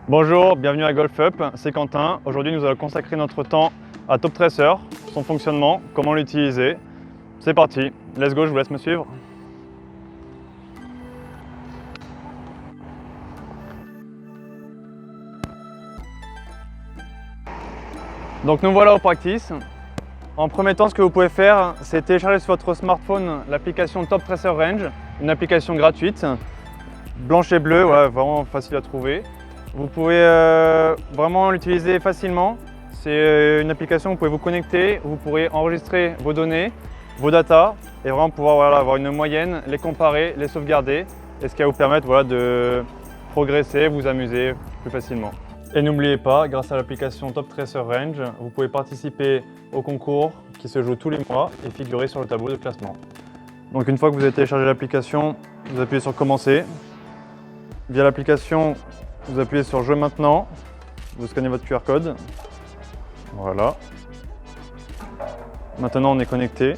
Bonjour, bienvenue à Golf Up, c'est Quentin. Aujourd'hui, nous allons consacrer notre temps à Toptracer, son fonctionnement, comment l'utiliser. C'est parti, let's go, je vous laisse me suivre. Donc nous voilà au practice. En premier temps, ce que vous pouvez faire, c'est télécharger sur votre smartphone l'application Toptracer Range, une application gratuite, blanche et bleue, ouais, vraiment facile à trouver. Vous pouvez vraiment l'utiliser facilement. C'est une application où vous pouvez vous connecter, où vous pourrez enregistrer vos données, vos datas et vraiment pouvoir avoir une moyenne, les comparer, les sauvegarder et ce qui va vous permettre de progresser, vous amuser plus facilement. Et n'oubliez pas, grâce à l'application Toptracer Range, vous pouvez participer au concours qui se joue tous les mois et figurer sur le tableau de classement. Donc une fois que vous avez téléchargé l'application, vous appuyez sur Commencer. Via l'application, vous appuyez sur Jeu maintenant, vous scannez votre QR code. Voilà. Maintenant on est connecté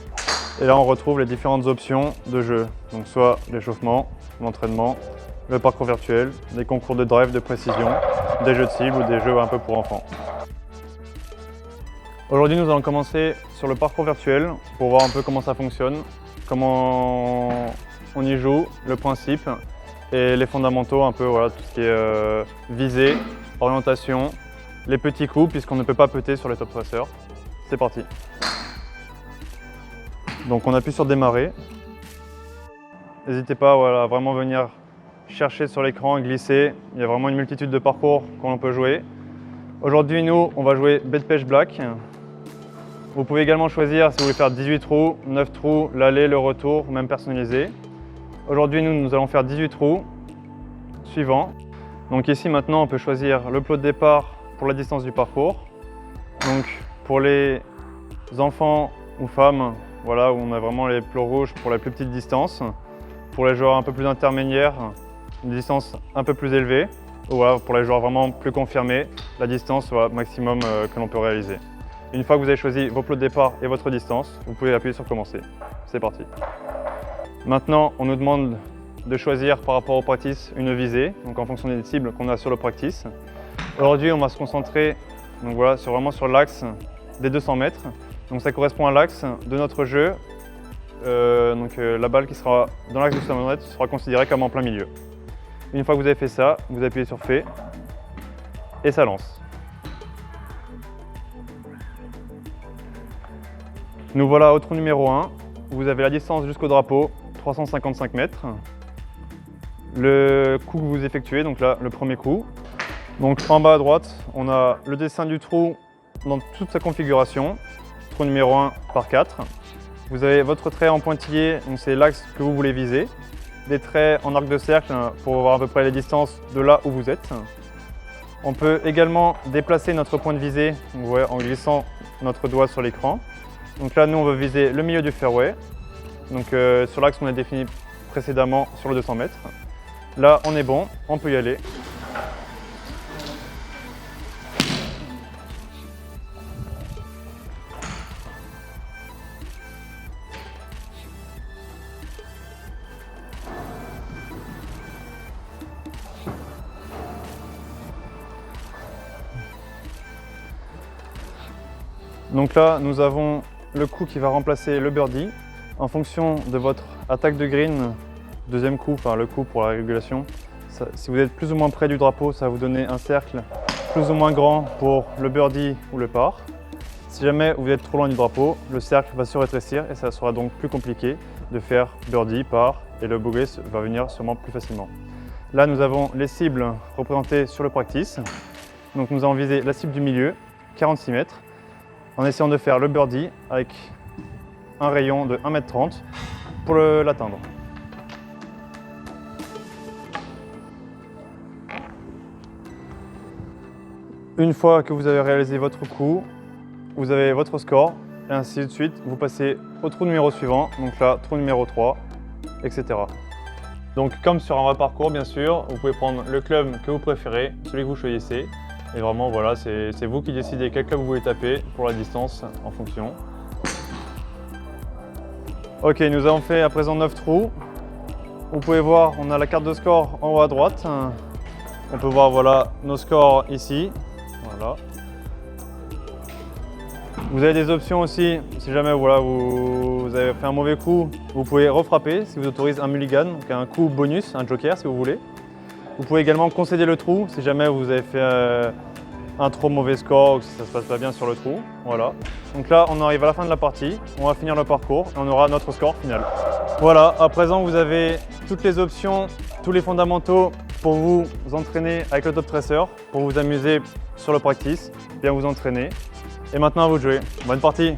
et là on retrouve les différentes options de jeu. Donc soit l'échauffement, l'entraînement, le parcours virtuel, des concours de drive de précision, des jeux de cible ou des jeux un peu pour enfants. Aujourd'hui nous allons commencer sur le parcours virtuel pour voir un peu comment ça fonctionne, comment on y joue, le principe et les fondamentaux, un peu tout ce qui est visée, orientation, les petits coups puisqu'on ne peut pas putter sur les Toptracer. C'est parti. Donc on appuie sur démarrer. N'hésitez pas à vraiment venir chercher sur l'écran et glisser. Il y a vraiment une multitude de parcours qu'on peut jouer. Aujourd'hui nous on va jouer Bet Pêche Black. Vous pouvez également choisir si vous voulez faire 18 trous, 9 trous, l'aller, le retour, même personnalisé. Aujourd'hui nous allons faire 18 trous. Suivant. Donc ici maintenant on peut choisir le plot de départ pour la distance du parcours. Donc pour les enfants ou femmes, où on a vraiment les plots rouges pour la plus petite distance. Pour les joueurs un peu plus intermédiaires, une distance un peu plus élevée. Ou pour les joueurs vraiment plus confirmés, la distance maximum que l'on peut réaliser. Une fois que vous avez choisi vos plots de départ et votre distance, vous pouvez appuyer sur Commencer. C'est parti. Maintenant, on nous demande de choisir par rapport au practice une visée, donc en fonction des cibles qu'on a sur le practice. Aujourd'hui, on va se concentrer vraiment sur l'axe des 200 mètres. Donc ça correspond à l'axe de notre jeu. La balle qui sera dans l'axe de 200 mètres sera considérée comme en plein milieu. Une fois que vous avez fait ça, vous appuyez sur Fait et ça lance. Nous voilà au trou numéro 1. Vous avez la distance jusqu'au drapeau, 355 mètres. Le coup que vous effectuez, donc là, le premier coup. Donc en bas à droite, on a le dessin du trou dans toute sa configuration. Trou numéro 1 par 4. Vous avez votre trait en pointillé, donc c'est l'axe que vous voulez viser. Des traits en arc de cercle pour voir à peu près les distances de là où vous êtes. On peut également déplacer notre point de visée en glissant notre doigt sur l'écran. Donc là, nous, on veut viser le milieu du fairway, donc sur l'axe qu'on a défini précédemment sur le 200 mètres. Là, on est bon, on peut y aller. Donc là, nous avons le coup qui va remplacer le birdie. En fonction de votre attaque de green, deuxième coup, enfin le coup pour la régulation, si vous êtes plus ou moins près du drapeau, ça va vous donner un cercle plus ou moins grand pour le birdie ou le par. Si jamais vous êtes trop loin du drapeau, le cercle va se rétrécir et ça sera donc plus compliqué de faire birdie, par et le bogey va venir sûrement plus facilement. Là, nous avons les cibles représentées sur le practice. Donc nous allons viser la cible du milieu, 46 mètres. En essayant de faire le birdie avec un rayon de 1,30 m pour l'atteindre. Une fois que vous avez réalisé votre coup, vous avez votre score et ainsi de suite. Vous passez au trou numéro suivant, donc là, trou numéro 3, etc. Donc comme sur un vrai parcours, bien sûr, vous pouvez prendre le club que vous préférez, celui que vous choisissez. Et vraiment, c'est vous qui décidez quel club vous voulez taper pour la distance en fonction. Ok, nous avons fait à présent 9 trous. Vous pouvez voir, on a la carte de score en haut à droite. On peut voir voilà, nos scores ici. Voilà. Vous avez des options aussi, si jamais voilà, vous avez fait un mauvais coup, vous pouvez refrapper, si vous autorise un mulligan, donc un coup bonus, un joker si vous voulez. Vous pouvez également concéder le trou, si jamais vous avez fait un trop mauvais score ou que ça ne se passe pas bien sur le trou. Voilà. Donc là, on arrive à la fin de la partie, on va finir le parcours et on aura notre score final. Voilà, à présent vous avez toutes les options, tous les fondamentaux pour vous entraîner avec le top tracer, pour vous amuser sur le practice, bien vous entraîner. Et maintenant à vous de jouer. Bonne partie!